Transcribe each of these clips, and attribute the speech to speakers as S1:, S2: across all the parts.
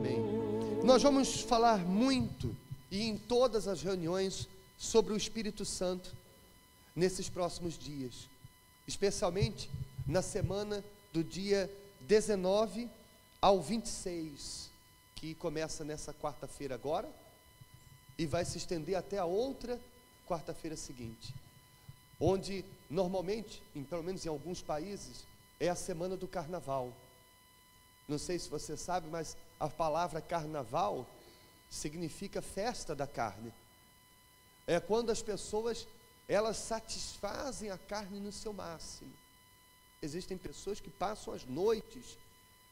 S1: amém. Nós vamos falar muito e em todas as reuniões sobre o Espírito Santo nesses próximos dias, especialmente na semana do dia 19 ao 26, que começa nessa quarta-feira agora e vai se estender até a outra quarta-feira seguinte, onde normalmente, pelo menos em alguns países, é a semana do carnaval. Não sei se você sabe, mas a palavra carnaval significa festa da carne. É quando as pessoas, elas satisfazem a carne no seu máximo. Existem pessoas que passam as noites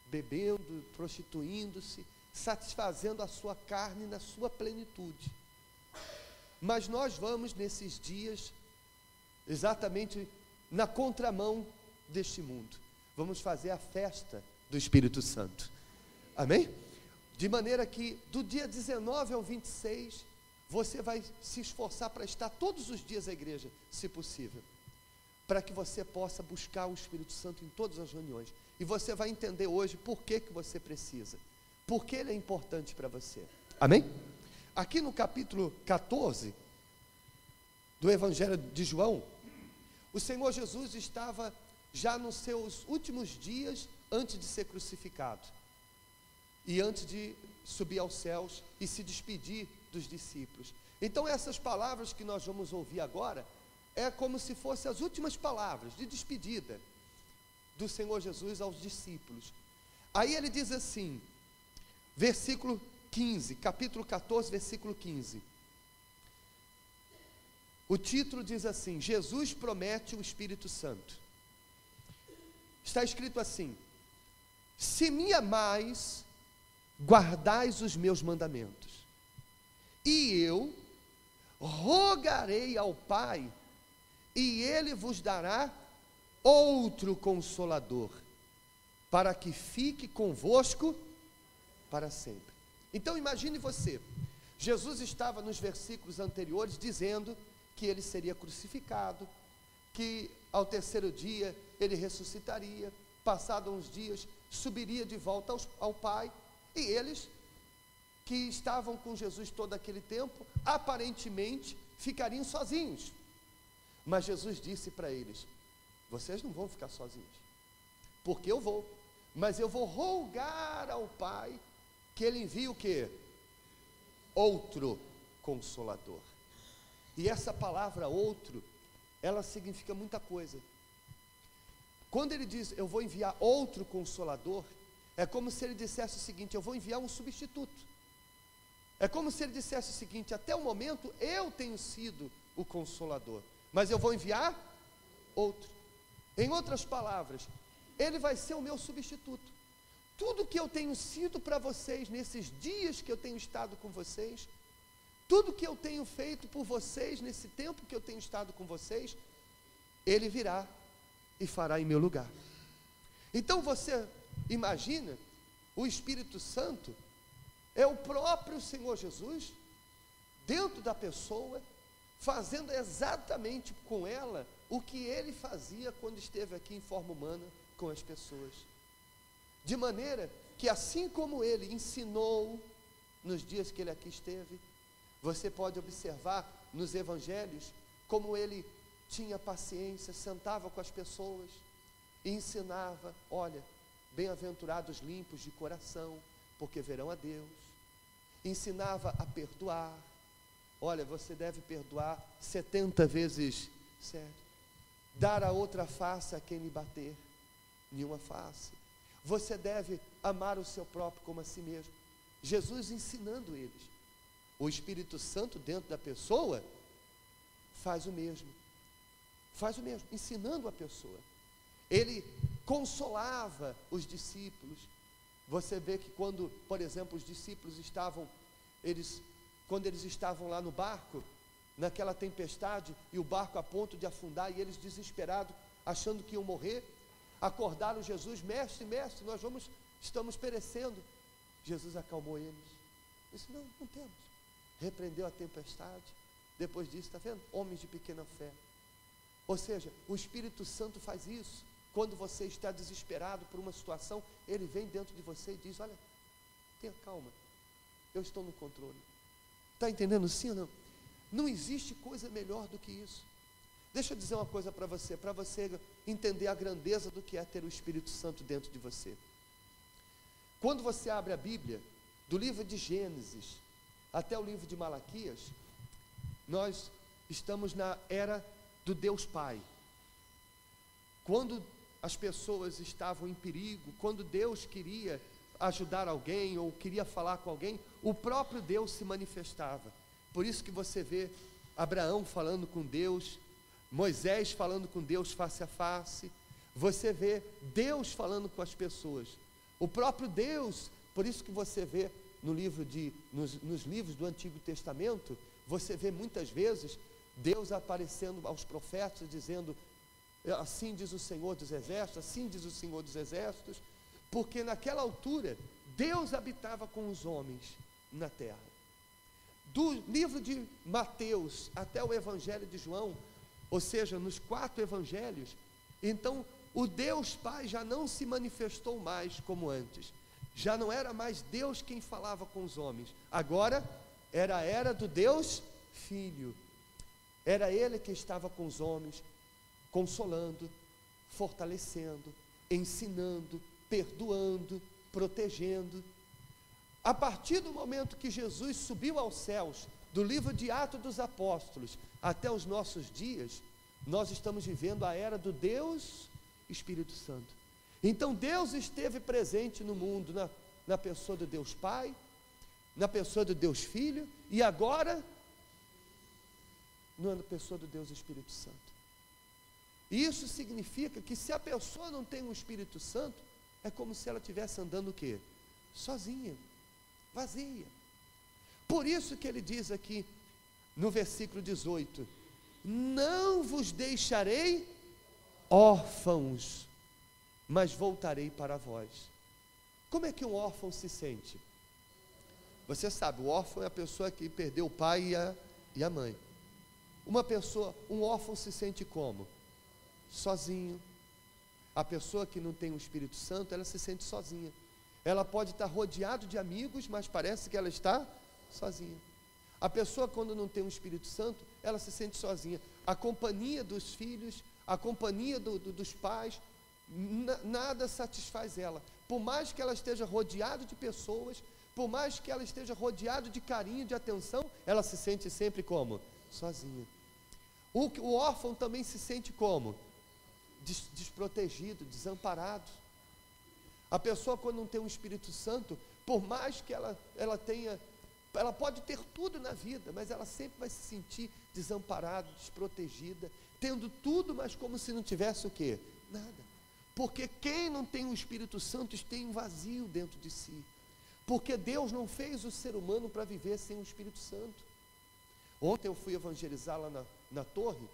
S1: bebendo, prostituindo-se, satisfazendo a sua carne na sua plenitude. Mas nós vamos nesses dias exatamente na contramão deste mundo. Vamos fazer a festa do Espírito Santo. Amém? De maneira que do dia 19 ao 26, você vai se esforçar para estar todos os dias à igreja, se possível, para que você possa buscar o Espírito Santo em todas as reuniões. E você vai entender hoje por que você precisa, por que ele é importante para você. Amém? Aqui no capítulo 14 do Evangelho de João, o Senhor Jesus estava já nos seus últimos dias antes de ser crucificado e antes de subir aos céus e se despedir dos discípulos. Então essas palavras que nós vamos ouvir agora é como se fossem as últimas palavras de despedida do Senhor Jesus aos discípulos. Aí ele diz assim, versículo 15, capítulo 14, versículo 15. O título diz assim: Jesus promete o Espírito Santo. Está escrito assim: se me amais, guardais os meus mandamentos, e eu rogarei ao Pai, e Ele vos dará outro Consolador, para que fique convosco para sempre. Então imagine você, Jesus estava nos versículos anteriores dizendo que Ele seria crucificado, que ao terceiro dia Ele ressuscitaria, passado uns dias subiria de volta ao Pai, e eles que estavam com Jesus todo aquele tempo, aparentemente ficariam sozinhos. Mas Jesus disse para eles: vocês não vão ficar sozinhos, porque eu vou, mas eu vou rogar ao Pai que Ele envie o quê? Outro Consolador. E essa palavra outro, ela significa muita coisa. Quando ele diz eu vou enviar outro Consolador, é como se ele dissesse o seguinte: eu vou enviar um substituto. É como se ele dissesse o seguinte: até o momento eu tenho sido o Consolador, mas eu vou enviar outro. Em outras palavras, ele vai ser o meu substituto. Tudo que eu tenho sido para vocês nesses dias que eu tenho estado com vocês, tudo que eu tenho feito por vocês nesse tempo que eu tenho estado com vocês, ele virá e fará em meu lugar. Então você imagina, o Espírito Santo é o próprio Senhor Jesus dentro da pessoa, fazendo exatamente com ela o que ele fazia quando esteve aqui em forma humana com as pessoas. De maneira que assim como ele ensinou nos dias que ele aqui esteve, você pode observar nos evangelhos como ele tinha paciência, sentava com as pessoas e ensinava: olha, bem-aventurados limpos de coração, porque verão a Deus. Ensinava a perdoar. Olha, você deve perdoar 70 vezes 7. Dar a outra face a quem lhe bater, nenhuma face. Você deve amar o seu próprio como a si mesmo. Jesus ensinando eles. O Espírito Santo dentro da pessoa faz o mesmo, ensinando a pessoa. Ele consolava os discípulos. Você vê que quando, por exemplo, os discípulos quando eles estavam lá no barco, naquela tempestade, e o barco a ponto de afundar, e eles desesperados, achando que iam morrer, acordaram Jesus: mestre, mestre, estamos perecendo. Jesus acalmou eles, disse: não temos. Repreendeu a tempestade. Depois disso, está vendo? Homens de pequena fé. Ou seja, o Espírito Santo faz isso. Quando você está desesperado por uma situação, ele vem dentro de você e diz: olha, tenha calma, eu estou no controle. Está entendendo sim ou não? Não existe coisa melhor do que isso. Deixa eu dizer uma coisa para você entender a grandeza do que é ter o Espírito Santo dentro de você. Quando você abre a Bíblia, do livro de Gênesis até o livro de Malaquias, nós estamos na era do Deus Pai. Quando as pessoas estavam em perigo, quando Deus queria ajudar alguém ou queria falar com alguém, o próprio Deus se manifestava. Por isso que você vê Abraão falando com Deus, Moisés falando com Deus face a face, você vê Deus falando com as pessoas, o próprio Deus. Por isso que você vê nos livros do Antigo Testamento, você vê muitas vezes Deus aparecendo aos profetas, dizendo: assim diz o Senhor dos Exércitos, assim diz o Senhor dos Exércitos, porque naquela altura Deus habitava com os homens na terra. Do livro de Mateus até o Evangelho de João, ou seja, nos 4 evangelhos, então o Deus Pai já não se manifestou mais como antes, já não era mais Deus quem falava com os homens, agora era a era do Deus Filho, era Ele que estava com os homens, consolando, fortalecendo, ensinando, perdoando, protegendo. A partir do momento que Jesus subiu aos céus, do livro de Atos dos Apóstolos até os nossos dias, nós estamos vivendo a era do Deus Espírito Santo. Então Deus esteve presente no mundo, na pessoa do Deus Pai, na pessoa do Deus Filho, e agora na pessoa do Deus Espírito Santo. Isso significa que se a pessoa não tem um Espírito Santo, é como se ela estivesse andando o quê? Sozinha, vazia. Por isso que ele diz aqui no versículo 18: não vos deixarei órfãos, mas voltarei para vós. Como é que um órfão se sente? Você sabe, o órfão é a pessoa que perdeu o pai e a mãe. Um órfão se sente como? Sozinho. A pessoa que não tem o Espírito Santo, ela se sente sozinha. Ela pode estar rodeada de amigos, mas parece que ela está sozinha. A pessoa, quando não tem o Espírito Santo, ela se sente sozinha. A companhia dos filhos, a companhia dos pais, nada satisfaz ela. Por mais que ela esteja rodeada de pessoas, por mais que ela esteja rodeada de carinho, de atenção, ela se sente sempre como? Sozinha. O órfão também se sente como? Desprotegido, desamparado. A pessoa, quando não tem o Espírito Santo, por mais que ela tenha, ela pode ter tudo na vida, mas ela sempre vai se sentir desamparada, desprotegida, tendo tudo, mas como se não tivesse o quê? Nada. Porque quem não tem o Espírito Santo tem um vazio dentro de si. Porque Deus não fez o ser humano para viver sem o Espírito Santo. Ontem eu fui evangelizar lá na torre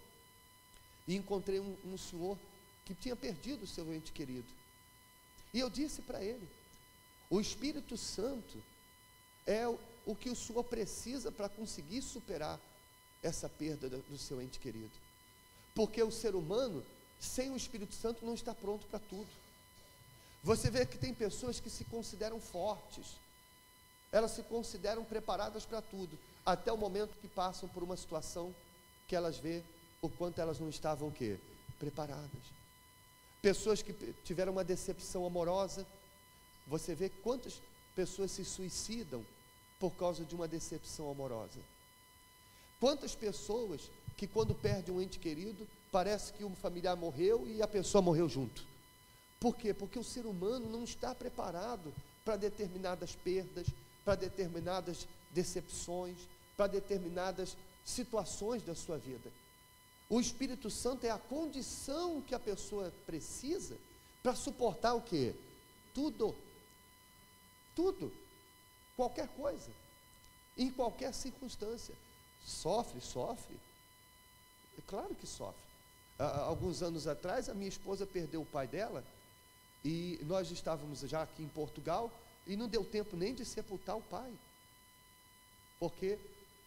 S1: e encontrei um senhor que tinha perdido o seu ente querido. E eu disse para ele: o Espírito Santo é o que o senhor precisa para conseguir superar essa perda do seu ente querido. Porque o ser humano, sem o Espírito Santo, não está pronto para tudo. Você vê que tem pessoas que se consideram fortes, elas se consideram preparadas para tudo, até o momento que passam por uma situação que elas vê o quanto elas não estavam o quê? Preparadas. Pessoas que tiveram uma decepção amorosa, você vê quantas pessoas se suicidam por causa de uma decepção amorosa. Quantas pessoas que, quando perdem um ente querido, parece que um familiar morreu e a pessoa morreu junto. Por quê? Porque o ser humano não está preparado para determinadas perdas, para determinadas decepções, para determinadas situações da sua vida. O Espírito Santo é a condição que a pessoa precisa para suportar o quê? Tudo. Tudo. Qualquer coisa. Em qualquer circunstância. Sofre. É claro que sofre. Há alguns anos atrás, a minha esposa perdeu o pai dela, e nós estávamos já aqui em Portugal, e não deu tempo nem de sepultar o pai, porque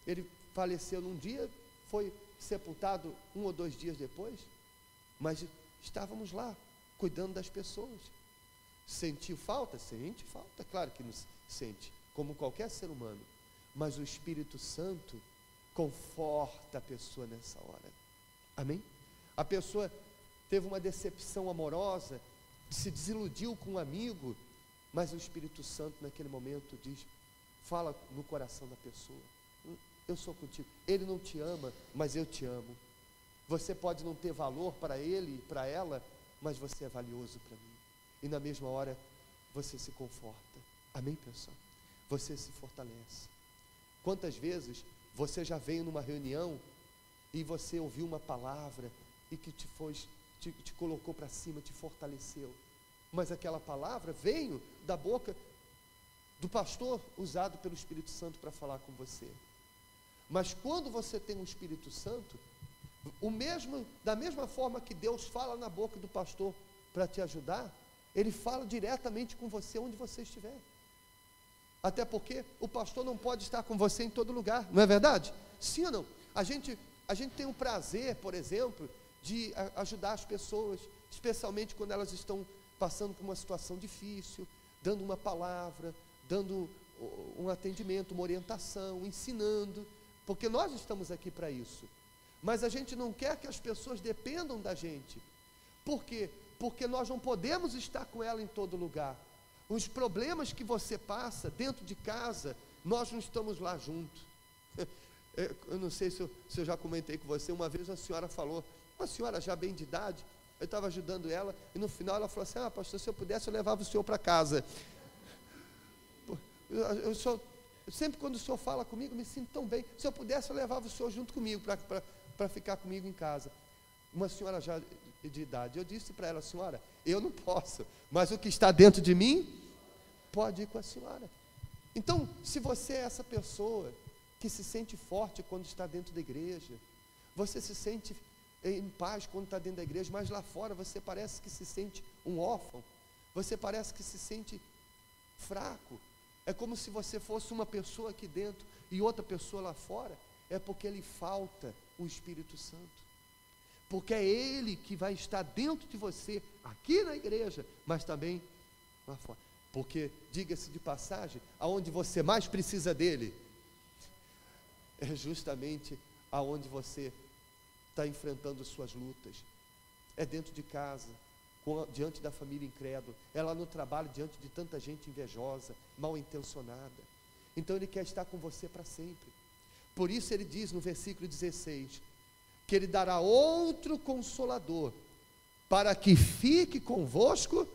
S1: ele faleceu num dia, foi sepultado 1 ou 2 dias depois, mas estávamos lá, cuidando das pessoas. Sentiu falta? Sente falta, claro que nos sente, como qualquer ser humano, mas o Espírito Santo conforta a pessoa nessa hora. Amém? A pessoa teve uma decepção amorosa, se desiludiu com um amigo, mas o Espírito Santo naquele momento fala no coração da pessoa: eu sou contigo. Ele não te ama, mas eu te amo. Você pode não ter valor para ele, para ela, mas você é valioso para mim. E na mesma hora você se conforta. Amém, pessoal? Você se fortalece. Quantas vezes você já veio numa reunião e você ouviu uma palavra e que te colocou para cima, te fortaleceu, mas aquela palavra veio da boca do pastor usado pelo Espírito Santo para falar com você. Mas quando você tem o Espírito Santo, da mesma forma que Deus fala na boca do pastor para te ajudar, Ele fala diretamente com você onde você estiver. Até porque o pastor não pode estar com você em todo lugar, não é verdade? Sim ou não? A gente tem o prazer, por exemplo, de ajudar as pessoas, especialmente quando elas estão passando por uma situação difícil, dando uma palavra, dando um atendimento, uma orientação, ensinando, porque nós estamos aqui para isso. Mas a gente não quer que as pessoas dependam da gente. Por quê? Porque nós não podemos estar com ela em todo lugar. Os problemas que você passa dentro de casa, nós não estamos lá junto. Eu não sei se eu já comentei com você, uma vez a senhora falou, uma senhora já bem de idade, eu estava ajudando ela, e no final ela falou assim: pastor, se eu pudesse eu levava o senhor para casa. Sempre quando o senhor fala comigo, eu me sinto tão bem. Se eu pudesse eu levava o senhor junto comigo, para ficar comigo em casa. Uma senhora já de idade, eu disse para ela: senhora, eu não posso, mas o que está dentro de mim, pode ir com a senhora. Então, se você é essa pessoa que se sente forte quando está dentro da igreja, você se sente em paz quando está dentro da igreja, mas lá fora você parece que se sente um órfão, você parece que se sente fraco, é como se você fosse uma pessoa aqui dentro e outra pessoa lá fora, é porque lhe falta o Espírito Santo, porque é Ele que vai estar dentro de você, aqui na igreja, mas também lá fora, porque, diga-se de passagem, aonde você mais precisa dEle, é justamente aonde você está enfrentando suas lutas, é dentro de casa, diante da família incrédula, é lá no trabalho, diante de tanta gente invejosa, mal intencionada. Então Ele quer estar com você para sempre. Por isso Ele diz no versículo 16, que Ele dará outro Consolador, para que fique convosco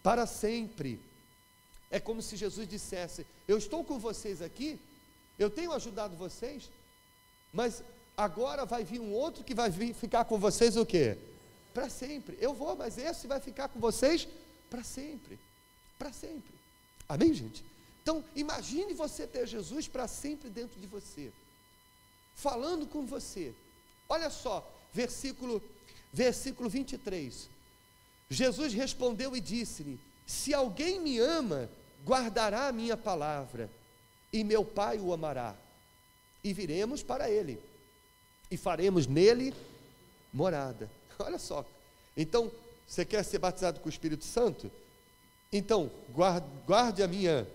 S1: para sempre. É como se Jesus dissesse: eu estou com vocês aqui, eu tenho ajudado vocês, mas agora vai vir um outro que vai ficar com vocês o quê? Para sempre. Eu vou, mas esse vai ficar com vocês para sempre. Para sempre. Amém, gente? Então, imagine você ter Jesus para sempre dentro de você, falando com você. Olha só, versículo 23. Jesus respondeu e disse-lhe: se alguém me ama, guardará a minha palavra, e meu Pai o amará, e viremos para ele, e faremos nele morada. Olha só, então, você quer ser batizado com o Espírito Santo? Então, guarde a minha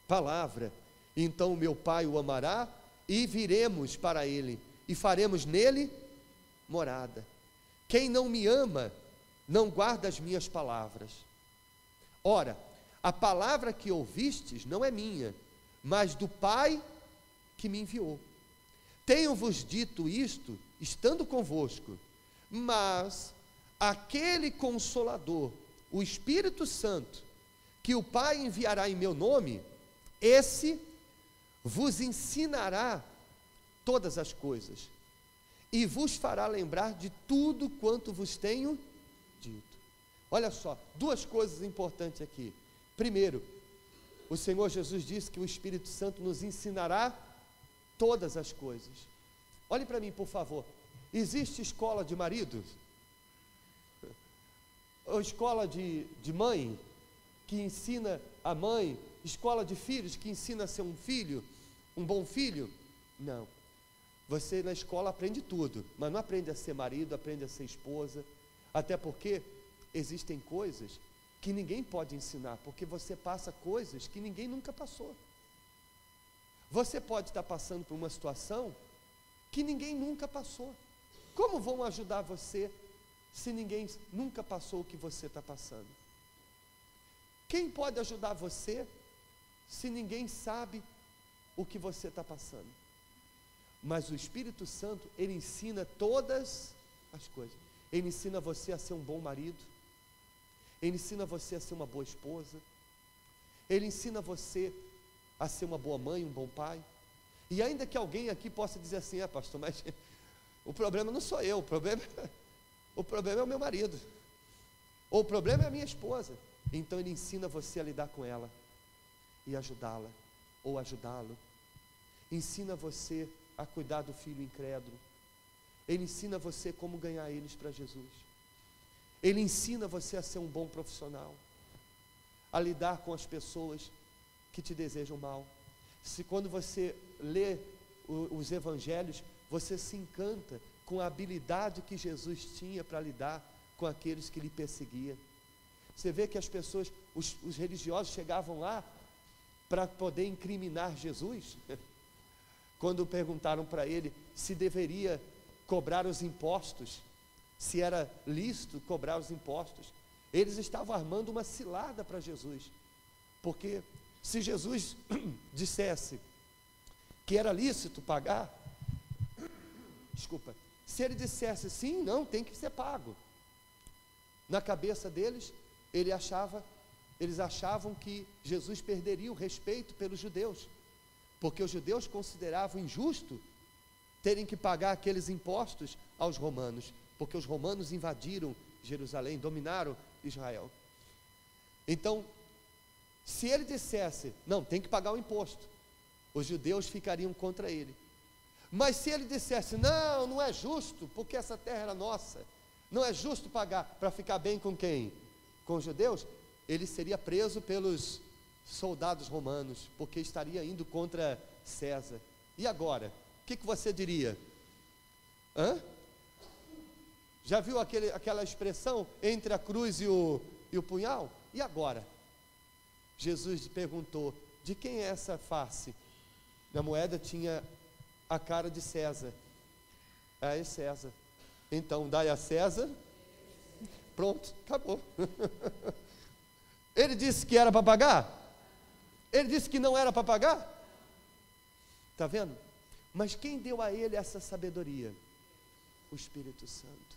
S1: palavra, então o meu Pai o amará, e viremos para ele, e faremos nele morada. Quem não me ama, não guarda as minhas palavras. Ora, a palavra que ouvistes não é minha, mas do Pai que me enviou. Tenho-vos dito isto, estando convosco, mas aquele Consolador, o Espírito Santo, que o Pai enviará em meu nome, esse vos ensinará todas as coisas, e vos fará lembrar de tudo quanto vos tenho dito. Olha só, duas coisas importantes aqui. Primeiro, o Senhor Jesus disse que o Espírito Santo nos ensinará todas as coisas. Olhe para mim, por favor. Existe escola de maridos? Ou escola de mãe, que ensina a mãe? Escola de filhos, que ensina a ser um filho, um bom filho? Não. Você na escola aprende tudo, mas não aprende a ser marido, aprende a ser esposa. Até porque existem coisas que ninguém pode ensinar, porque você passa coisas que ninguém nunca passou. Você pode estar passando por uma situação que ninguém nunca passou. Como vão ajudar você se ninguém nunca passou o que você está passando? Quem pode ajudar você se ninguém sabe o que você está passando? Mas o Espírito Santo, ele ensina todas as coisas. Ele ensina você a ser um bom marido, ele ensina você a ser uma boa esposa, ele ensina você a ser uma boa mãe, um bom pai. E ainda que alguém aqui possa dizer assim: pastor, mas o problema não sou eu, o problema é o meu marido, ou o problema é a minha esposa. Então ele ensina você a lidar com ela e ajudá-la, ou ajudá-lo. Ensina você a cuidar do filho incrédulo. Ele ensina você como ganhar eles para Jesus. Ele ensina você a ser um bom profissional, a lidar com as pessoas que te desejam mal. Se quando você lê os evangelhos, você se encanta com a habilidade que Jesus tinha para lidar com aqueles que lhe perseguiam. Você vê que as pessoas, os religiosos chegavam lá para poder incriminar Jesus. Quando perguntaram para ele se deveria cobrar os impostos, se era lícito cobrar os impostos, eles estavam armando uma cilada para Jesus, porque se Jesus dissesse que era lícito pagar, se ele dissesse sim, não, tem que ser pago, na cabeça deles, eles achavam que Jesus perderia o respeito pelos judeus, porque os judeus consideravam injusto terem que pagar aqueles impostos aos romanos, porque os romanos invadiram Jerusalém, dominaram Israel. Então, se ele dissesse, não, tem que pagar o imposto, os judeus ficariam contra ele. Mas se ele dissesse, não, não é justo, porque essa terra era nossa, não é justo pagar, para ficar bem com quem? Com os judeus, ele seria preso pelos soldados romanos, porque estaria indo contra César. E agora? O que você diria? Já viu aquela expressão entre a cruz e o punhal? E agora? Jesus perguntou, de quem é essa face? Na moeda tinha a cara de César. É César. Então dai a César. Pronto, acabou. Ele disse que era para pagar? Ele disse que não era para pagar? Está vendo? Mas quem deu a ele essa sabedoria? O Espírito Santo.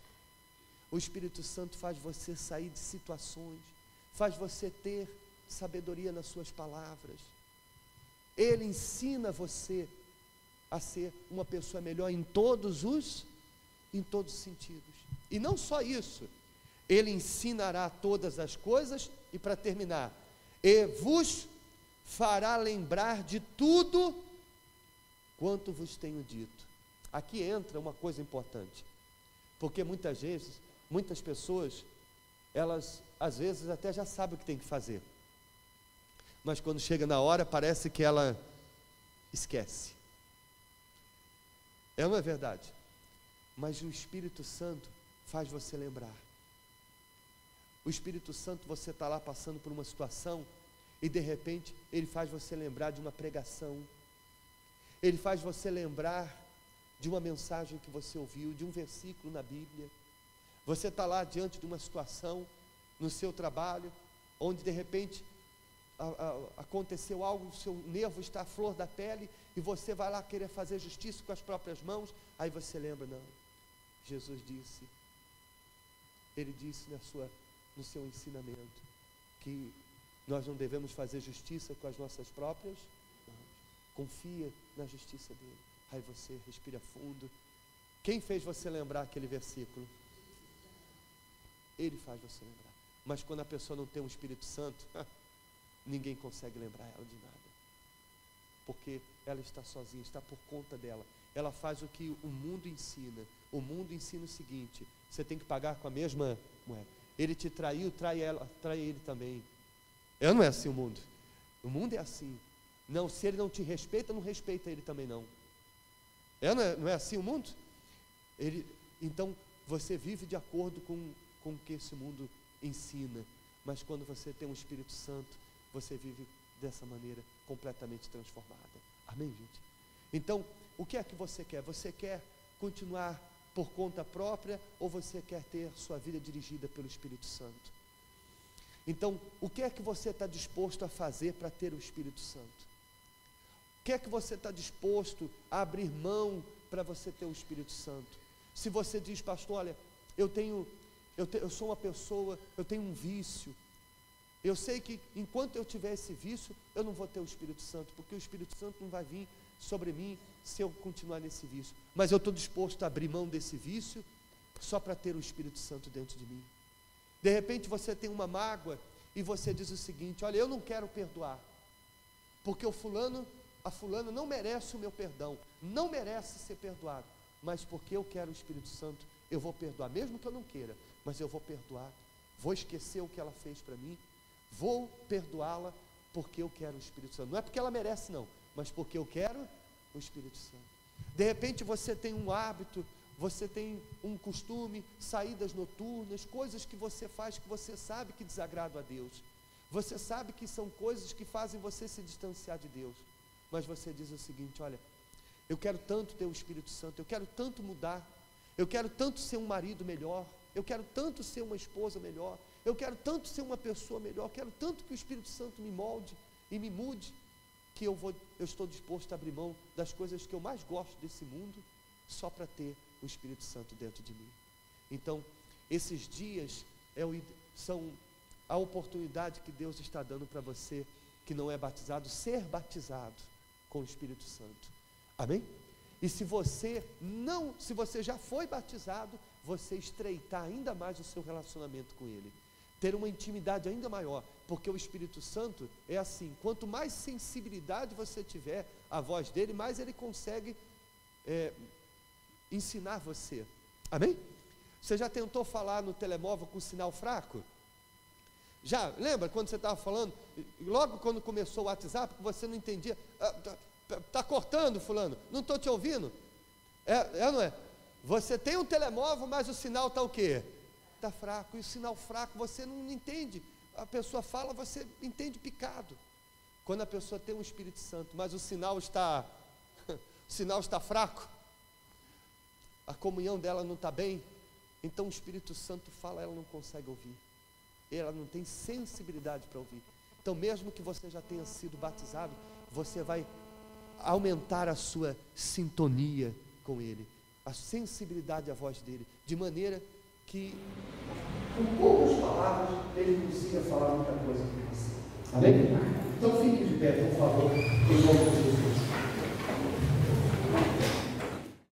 S1: O Espírito Santo faz você sair de situações, faz você ter sabedoria nas suas palavras. Ele ensina você a ser uma pessoa melhor em todos os sentidos. E não só isso, ele ensinará todas as coisas, e para terminar, e vos fará lembrar de tudo quanto vos tenho dito. Aqui entra uma coisa importante, porque muitas pessoas, elas às vezes até já sabem o que tem que fazer, mas quando chega na hora, parece que ela esquece. É uma verdade, mas o Espírito Santo faz você lembrar. O Espírito Santo, você está lá passando por uma situação, e de repente, ele faz você lembrar de uma pregação, ele faz você lembrar de uma mensagem que você ouviu, de um versículo na Bíblia. Você está lá diante de uma situação, no seu trabalho, onde de repente aconteceu algo, o seu nervo está à flor da pele, e você vai lá querer fazer justiça com as próprias mãos, aí você lembra, não, Jesus disse, ele disse no seu ensinamento, que nós não devemos fazer justiça com as nossas próprias mãos, confia na justiça dele. Aí você respira fundo. Quem fez você lembrar aquele versículo? Ele faz você lembrar. Mas quando a pessoa não tem um Espírito Santo, ninguém consegue lembrar ela de nada, porque ela está sozinha, está por conta dela. Ela faz o que o mundo ensina. O mundo ensina o seguinte: você tem que pagar com a mesma moeda. Ele te traiu, trai ele também. Não é assim o mundo. O mundo é assim. Não, se ele não te respeita, não respeita ele também não. Não é assim o mundo? Então você vive de acordo com o que esse mundo ensina. mas quando você tem o Espírito Santo, você vive dessa maneira completamente transformada. Amém, gente? Então, o que é que você quer? Você quer continuar por conta própria, ou você quer ter sua vida dirigida pelo Espírito Santo? Então, o que é que você está disposto a fazer para ter o Espírito Santo? O que é que você está disposto a abrir mão para você ter o Espírito Santo? Se você diz, pastor, olha, eu sou uma pessoa, eu tenho um vício, eu sei que enquanto eu tiver esse vício, eu não vou ter o Espírito Santo, porque o Espírito Santo não vai vir sobre mim se eu continuar nesse vício, mas eu estou disposto a abrir mão desse vício, só para ter o Espírito Santo dentro de mim. De repente você tem uma mágoa, e você diz o seguinte, olha, eu não quero perdoar, porque a fulana não merece o meu perdão, não merece ser perdoado, mas porque eu quero o Espírito Santo, eu vou perdoar, mesmo que eu não queira, mas eu vou perdoar, vou esquecer o que ela fez para mim, vou perdoá-la, porque eu quero o Espírito Santo, não é porque ela merece não, mas porque eu quero o Espírito Santo. De repente você tem um hábito, você tem um costume, saídas noturnas, coisas que você faz que você sabe que desagradam a Deus, você sabe que são coisas que fazem você se distanciar de Deus, mas você diz o seguinte, olha, eu quero tanto ter o Espírito Santo, eu quero tanto mudar, eu quero tanto ser um marido melhor, eu quero tanto ser uma esposa melhor, eu quero tanto ser uma pessoa melhor, eu quero tanto que o Espírito Santo me molde e me mude, que eu estou disposto a abrir mão das coisas que eu mais gosto desse mundo, só para ter o Espírito Santo dentro de mim. Então, esses dias são a oportunidade que Deus está dando para você, que não é batizado, ser batizado com o Espírito Santo. Amém? E se você já foi batizado, você estreitar ainda mais o seu relacionamento com Ele, ter uma intimidade ainda maior, porque o Espírito Santo é assim, quanto mais sensibilidade você tiver à voz dele, mais ele consegue ensinar você. Amém? Você já tentou falar no telemóvel com sinal fraco? Já, lembra quando você estava falando, logo quando começou o WhatsApp, que você não entendia, está cortando fulano, não estou te ouvindo, ou não é? Você tem um telemóvel, mas o sinal está o quê? Está fraco, e o sinal fraco você não entende, a pessoa fala, você entende picado. Quando a pessoa tem um Espírito Santo, mas o sinal está fraco, a comunhão dela não está bem, então o Espírito Santo fala, ela não consegue ouvir, ela não tem sensibilidade para ouvir. Então mesmo que você já tenha sido batizado, você vai aumentar a sua sintonia com Ele, a sensibilidade à voz dEle, de maneira que com poucas palavras Ele consiga falar muita coisa para você. Amém? Então fique de pé, por favor, em nome